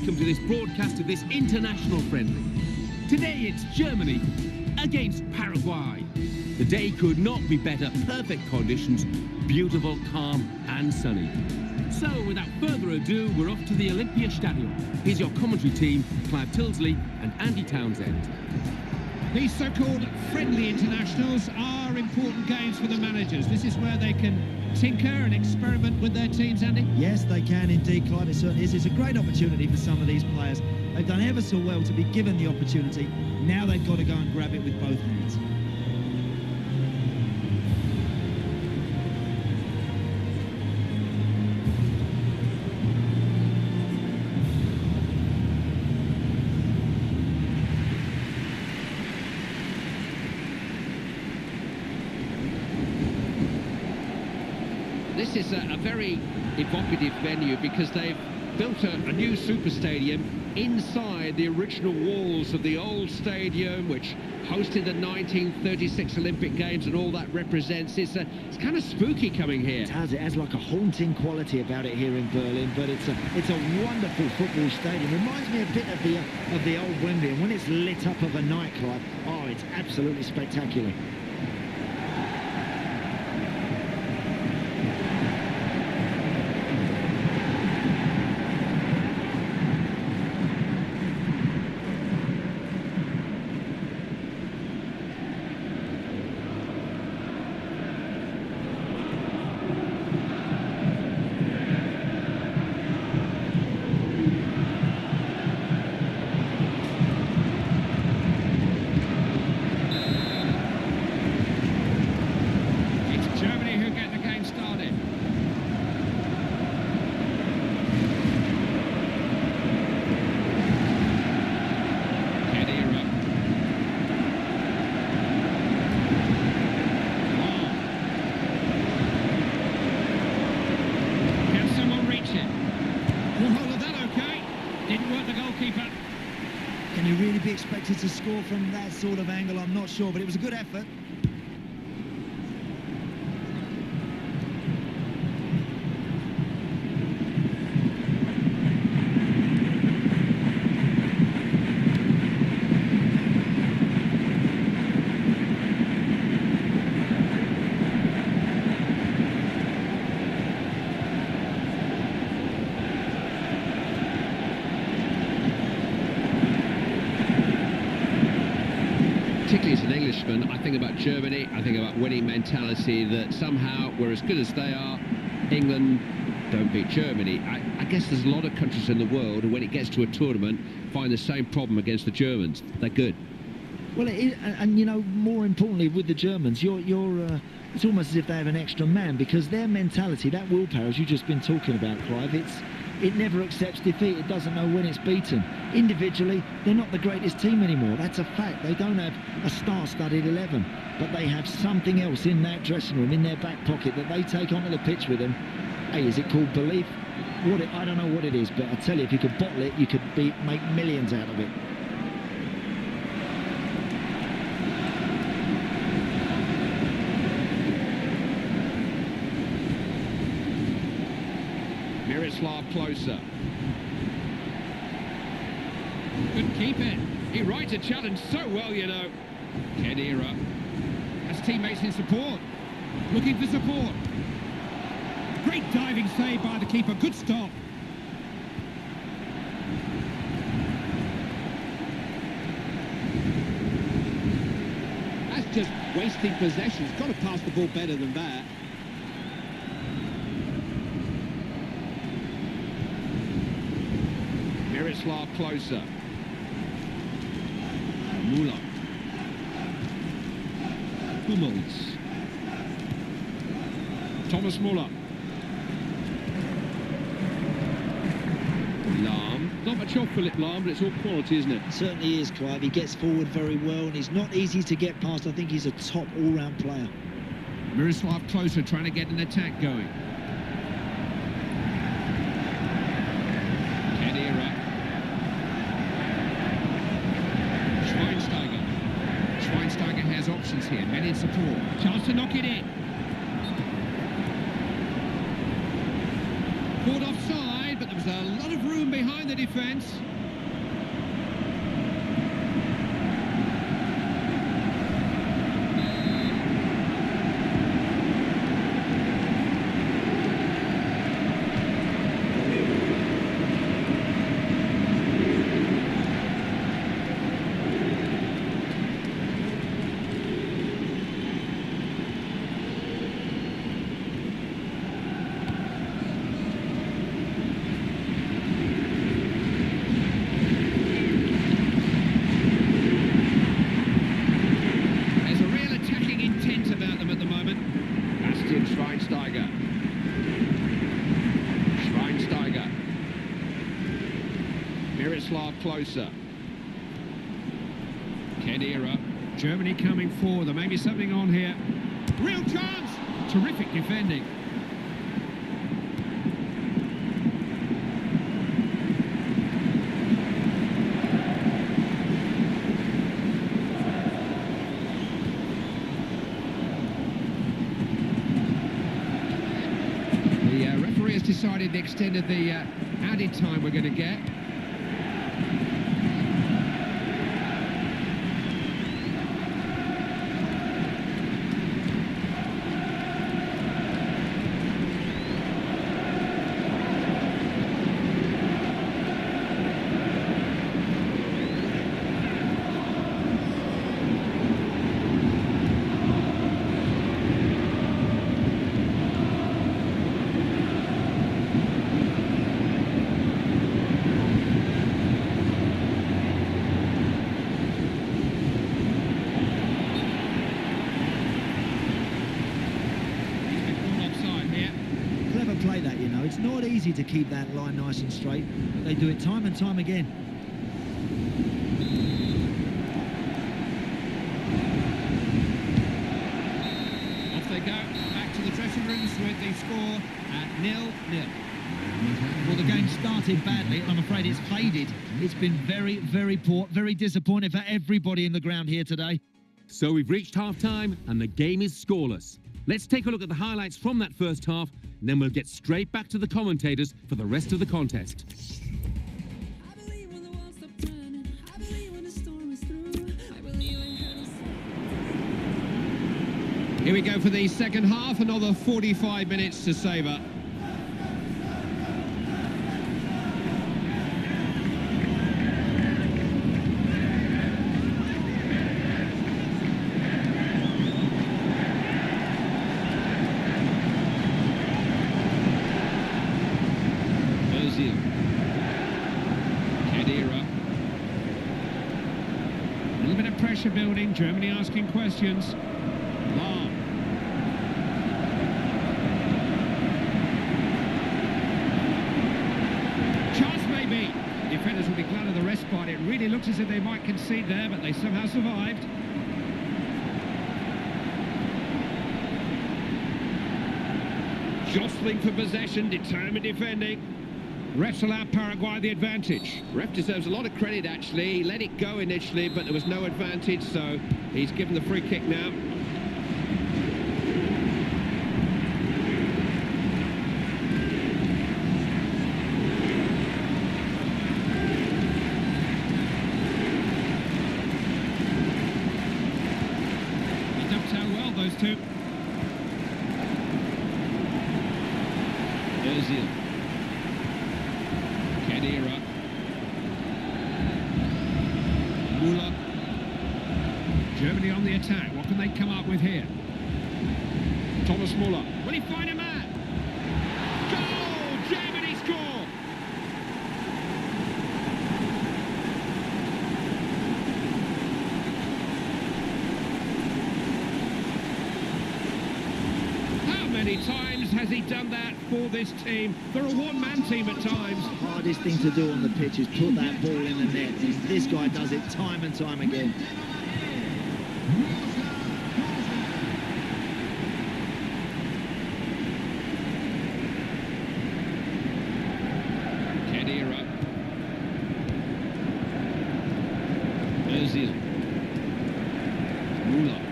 welcome to this broadcast of this international friendly. Today it's Germany against Paraguay. The day could not be better, perfect conditions, beautiful, calm and sunny. So without further ado, we're off to the Olympiastadion. Here's your commentary team, Clive Tilsley and Andy Townsend. These so-called friendly internationals are important games for the managers. This is where they can tinker and experiment with their teams, Andy. Yes, they can indeed, Clive. It certainly is. It's a great opportunity for some of these players. They've done ever so well to be given the opportunity. Now they've got to go and grab it with both hands. This is a very evocative venue because they've built a new super stadium inside the original walls of the old stadium which hosted the 1936 Olympic Games and all that represents. It's kind of spooky coming here. It has like a haunting quality about it here in Berlin, but it's a wonderful football stadium. Reminds me a bit of the old Wembley, and when it's lit up of a nightclub, oh, it's absolutely spectacular. Can you really be expected to score from that sort of angle? I'm not sure, but it was a good effort. Particularly as an Englishman, I think about Germany, I think about winning mentality, that somehow we're as good as they are. England don't beat Germany. I guess there's a lot of countries in the world who, when it gets to a tournament, find the same problem against the Germans. They're good. Well, it is, and you know, more importantly, with the Germans, it's almost as if they have an extra man, because their mentality, that willpower, as you've just been talking about, Clive, it never accepts defeat. It doesn't know when it's beaten. Individually, they're not the greatest team anymore. That's a fact. They don't have a star-studded 11, but they have something else in that dressing room, in their back pocket, that they take onto the pitch with them. Hey, is it called belief? I don't know what it is, but I tell you, if you could bottle it, you could make millions out of it. Closer. Couldn't keep it. He rides a challenge so well, you know. Kedira has teammates in support. Looking for support. Great diving save by the keeper. Good stop. That's just wasting possession. He's got to pass the ball better than that. Closer. Müller. Hummels. Thomas Müller. Lahm. Not much off Philip Lahm, but it's all quality, isn't it? It certainly is, Clive. He gets forward very well, and he's not easy to get past. I think he's a top all-round player. Miroslav Klose trying to get an attack going. Schweinsteiger has options here, men in support. Chance to knock it in. Caught offside, but there There's a lot of room behind the defence. Closer. Kedira. Germany coming forward. There may be something on here. Real chance! Terrific defending. The referee has decided the extent of the added time we're going to get. It's not easy to keep that line nice and straight, but they do it time and time again. Off they go, back to the dressing rooms with the score at 0-0. Well, the game started badly. I'm afraid it's faded. It's been very, very poor, very disappointing for everybody in the ground here today. So we've reached half-time and the game is scoreless. Let's take a look at the highlights from that first half, and then we'll get straight back to the commentators for the rest of the contest. Here we go for the second half, another 45 minutes to savour. Kedira. A little bit of pressure building, Germany asking questions. Long. Chance maybe. Defenders will be glad of the respite. It really looks as if they might concede there, but they somehow survived. Jostling for possession, determined defending. Refs allow Paraguay the advantage. Ref deserves a lot of credit, actually. He let it go initially, but there was no advantage, so he's given the free kick now. They dovetail well, those two. Ozil. Kedira. Müller. Germany on the attack. What can they come up with here? Thomas Müller. Will he find a man? Goal! Germany score! How many times has he done that for this team? They're a one-man team at times. The hardest thing to do on the pitch is put that ball in the net. This guy does it time and time again. Kedira. Ozil. Müller.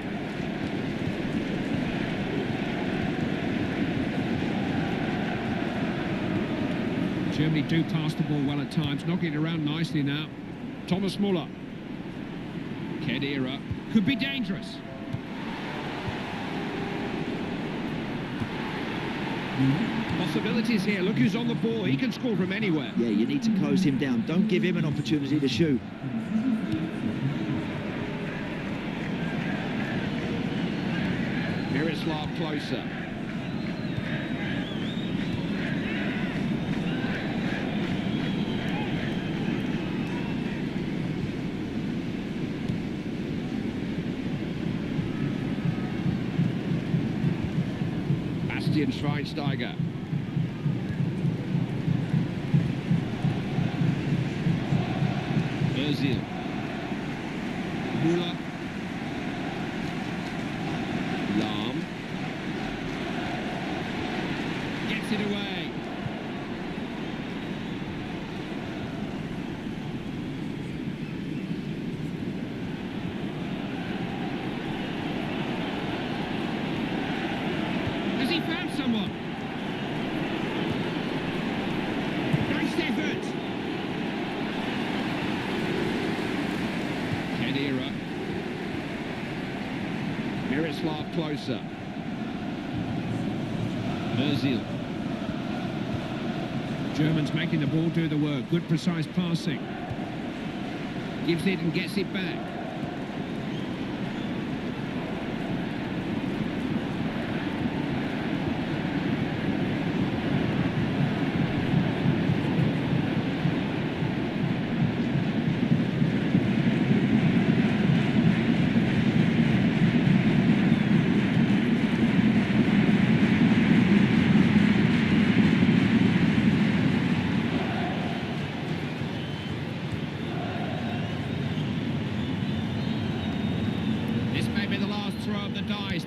Germany do pass the ball well at times, knocking it around nicely now. Thomas Muller. Kedira could be dangerous. Possibilities here. Look who's on the ball. He can score from anywhere. Yeah, you need to close him down. Don't give him an opportunity to shoot. Miroslav closer. Schweinsteiger. Özil. Müller. Lahm. Gets it away. Has he found someone? Nice effort. Kedira. Miroslav closer. Özil. Germans making the ball do the work. Good precise passing. Gives it and gets it back.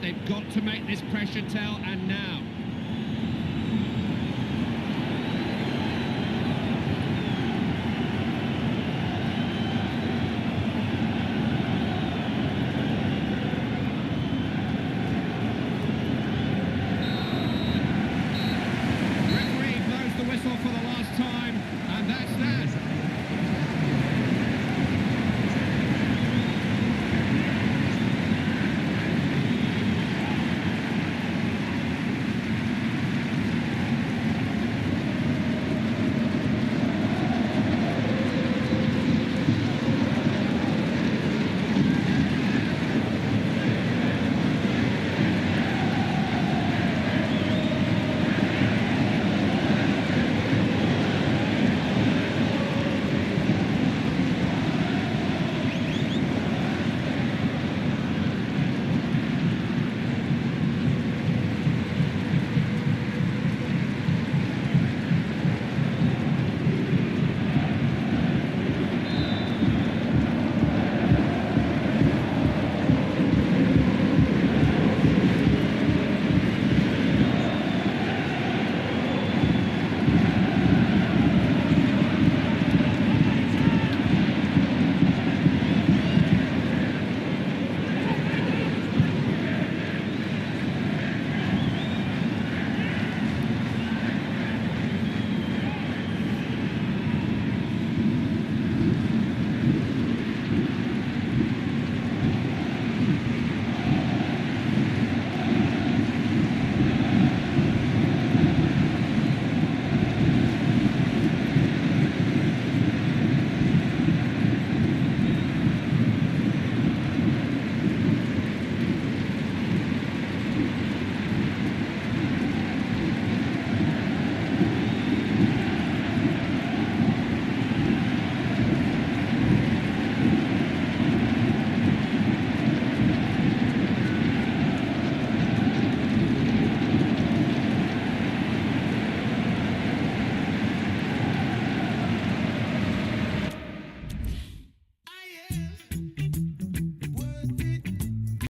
They've got to make this pressure tell, and now.